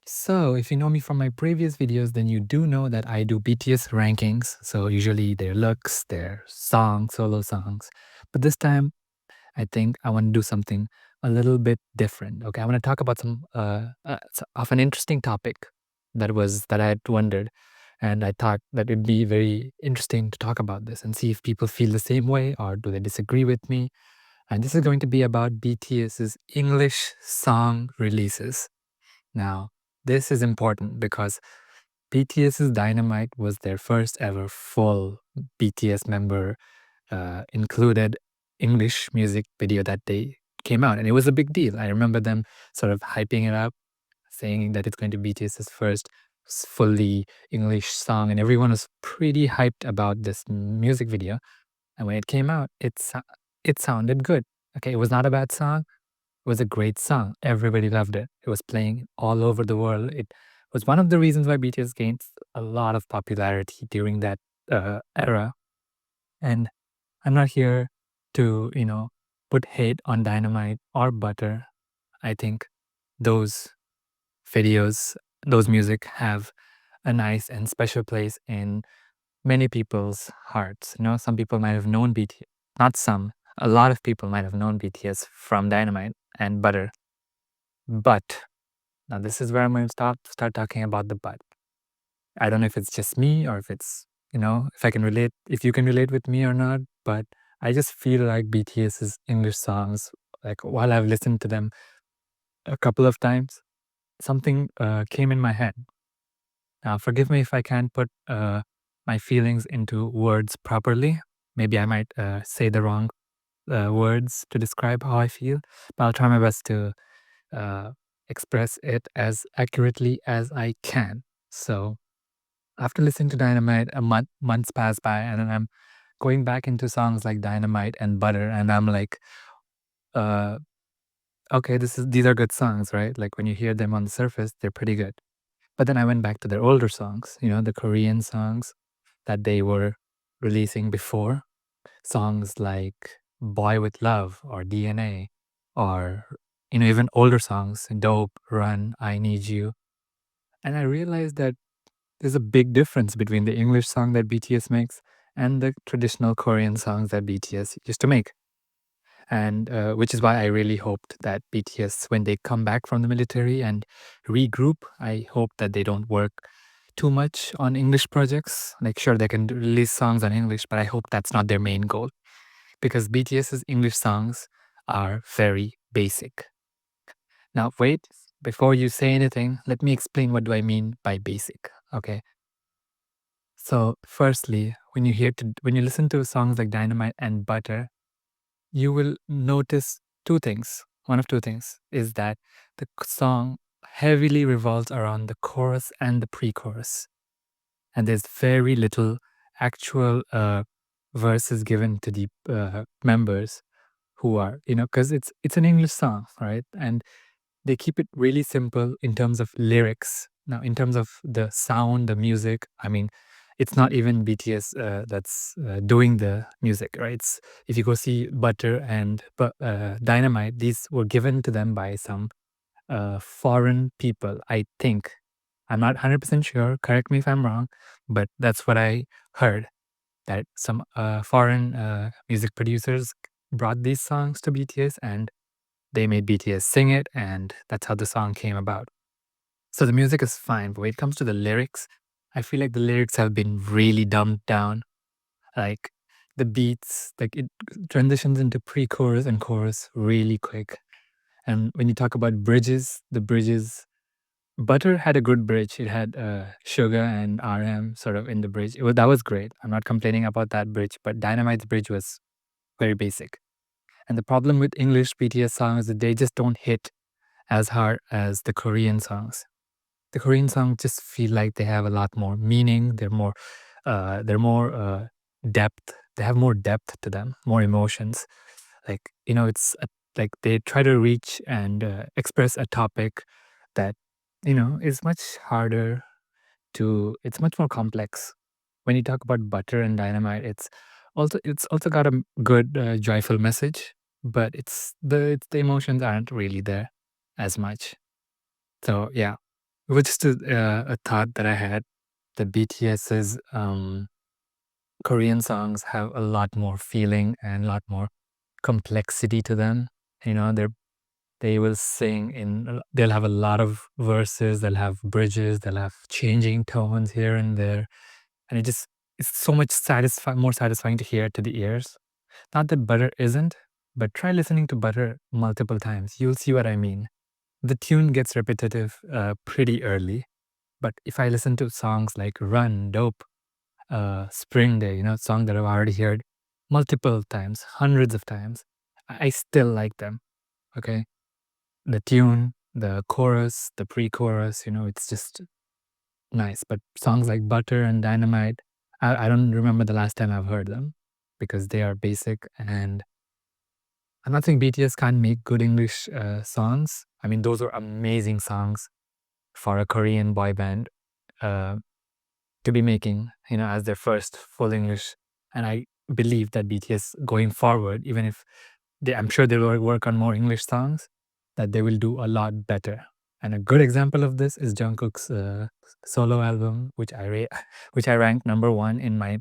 So, if you know me from my previous videos, then you do know that I do BTS rankings. So, usually their looks, their songs, solo songs. But this time, I think I want to do something a little bit different. Okay, I want to talk about some of an interesting topic that I had wondered, and I thought that it'd be very interesting to talk about this and see if people feel the same way or do they disagree with me. And this is going to be about BTS's English song releases. Now, this is important because BTS's Dynamite was their first ever full BTS member included English music video that they came out, and it was a big deal. I remember them sort of hyping it up, saying that it's going to be BTS's first fully English song, and everyone was pretty hyped about this music video. And when it came out, it sounded good. Okay, it was not a bad song, it was a great song. Everybody loved it. It was playing all over the world. It was one of the reasons why BTS gained a lot of popularity during that era. And I'm not here to, put hate on Dynamite or Butter. I think those videos, those music have a nice and special place in many people's hearts. Some people might have known BTS, not some, a lot of people might have known BTS from Dynamite and Butter. But now this is where I'm going to start talking about the but. I don't know if it's just me or if it's, if I can relate, if you can relate with me or not, but I just feel like BTS's English songs, like while I've listened to them a couple of times, something came in my head. Now, forgive me if I can't put my feelings into words properly. Maybe I might say the wrong words to describe how I feel, but I'll try my best to uh, express it as accurately as I can. So, after listening to Dynamite, months pass by, and then I'm going back into songs like Dynamite and Butter, and I'm like, uh, okay, these are good songs, right? Like when you hear them on the surface, they're pretty good. But then I went back to their older songs, the Korean songs that they were releasing before, songs like Boy with Love or DNA, or even older songs, Dope, Run, I Need You. And I realized that there's a big difference between the English song that BTS makes and the traditional Korean songs that BTS used to make. And which is why I really hoped that BTS, when they come back from the military and regroup, I hope that they don't work too much on English projects. Like, sure, they can release songs on English, but I hope that's not their main goal because BTS's English songs are very basic. Now, wait, before you say anything, let me explain what do I mean by basic. Okay. So, firstly, when you listen to songs like Dynamite and Butter, you will notice two things. One of two things is that the song heavily revolves around the chorus and the pre-chorus, and there's very little actual verses given to the members who are, because it's an English song, right? And they keep it really simple in terms of lyrics. Now, in terms of the sound, the music, I mean, it's not even BTS that's doing the music, right? If you go see Butter and Dynamite, these were given to them by some foreign people, I think. I'm not 100% sure, correct me if I'm wrong, but that's what I heard, that some foreign music producers brought these songs to BTS and they made BTS sing it, and that's how the song came about. So the music is fine, but when it comes to the lyrics, I feel like the lyrics have been really dumbed down. Like the beats, like it transitions into pre-chorus and chorus really quick. And when you talk about bridges, the bridges, Butter had a good bridge. It had Sugar and RM sort of in the bridge. That was great. I'm not complaining about that bridge, but Dynamite's bridge was very basic. And the problem with English BTS songs is that they just don't hit as hard as the Korean songs. The Korean songs just feel like they have a lot more meaning. They're more depth. They have more depth to them, more emotions. Like like they try to reach and express a topic that is much harder to. It's much more complex. When you talk about Butter and Dynamite, it's also got a good joyful message, but it's the emotions aren't really there as much. So yeah. It was just a thought that I had. The BTS's Korean songs have a lot more feeling and a lot more complexity to them. They will sing they'll have a lot of verses, they'll have bridges, they'll have changing tones here and there. And it's so much more satisfying to hear to the ears. Not that Butter isn't, but try listening to Butter multiple times. You'll see what I mean. The tune gets repetitive pretty early, but if I listen to songs like Run, Dope, Spring Day, song that I've already heard multiple times, hundreds of times, I still like them. Okay. The tune, the chorus, the pre-chorus, it's just nice. But songs like Butter and Dynamite, I don't remember the last time I've heard them because they are basic. And I'm not saying BTS can't make good English songs. I mean, those are amazing songs for a Korean boy band uh, to be making, as their first full English. And I believe that BTS going forward, even if I'm sure they will work on more English songs, that they will do a lot better. And a good example of this is Jungkook's solo album, which I ranked number 1 in my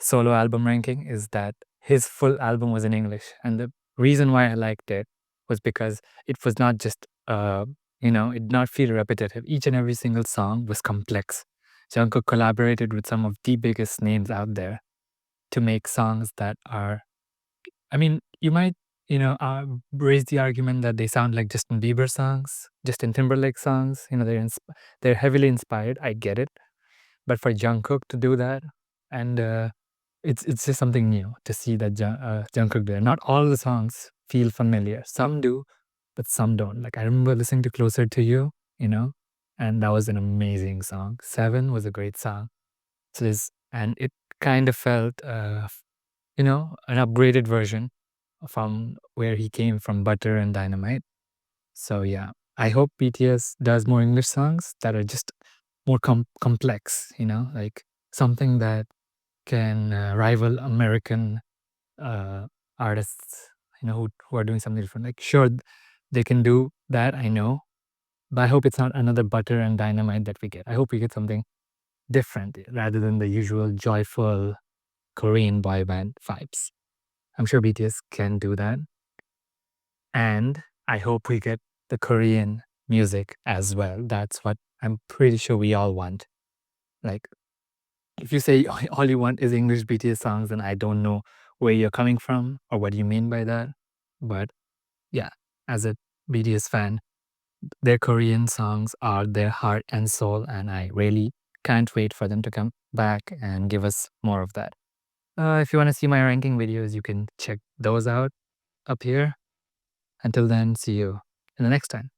solo album ranking. Is that his full album was in English, and the reason why I liked it was because it was not just it did not feel repetitive. Each and every single song was complex. Jungkook collaborated with some of the biggest names out there to make songs that are, I mean, you might, raise the argument that they sound like Justin Bieber songs, Justin Timberlake songs. They're heavily inspired. I get it, but for Jungkook to do that, and it's just something new to see that Jungkook do it. Not all the songs feel familiar. Some do, but some don't. Like I remember listening to "Closer to You," and that was an amazing song. "7" was a great song. And it kind of felt, an upgraded version from where he came from, Butter and Dynamite. So yeah, I hope BTS does more English songs that are just more complex, like something that can rival American uh, artists, who are doing something different. Like sure, they can do that, I know, but I hope it's not another Butter and Dynamite that we get. I hope we get something different rather than the usual joyful Korean boy band vibes. I'm sure BTS can do that. And I hope we get the Korean music as well. That's what I'm pretty sure we all want. Like, if you say all you want is English BTS songs, then I don't know where you're coming from or what you mean by that. But yeah, as a BTS fan, their Korean songs are their heart and soul, and I really can't wait for them to come back and give us more of that. If you want to see my ranking videos, you can check those out up here. Until then, see you in the next time.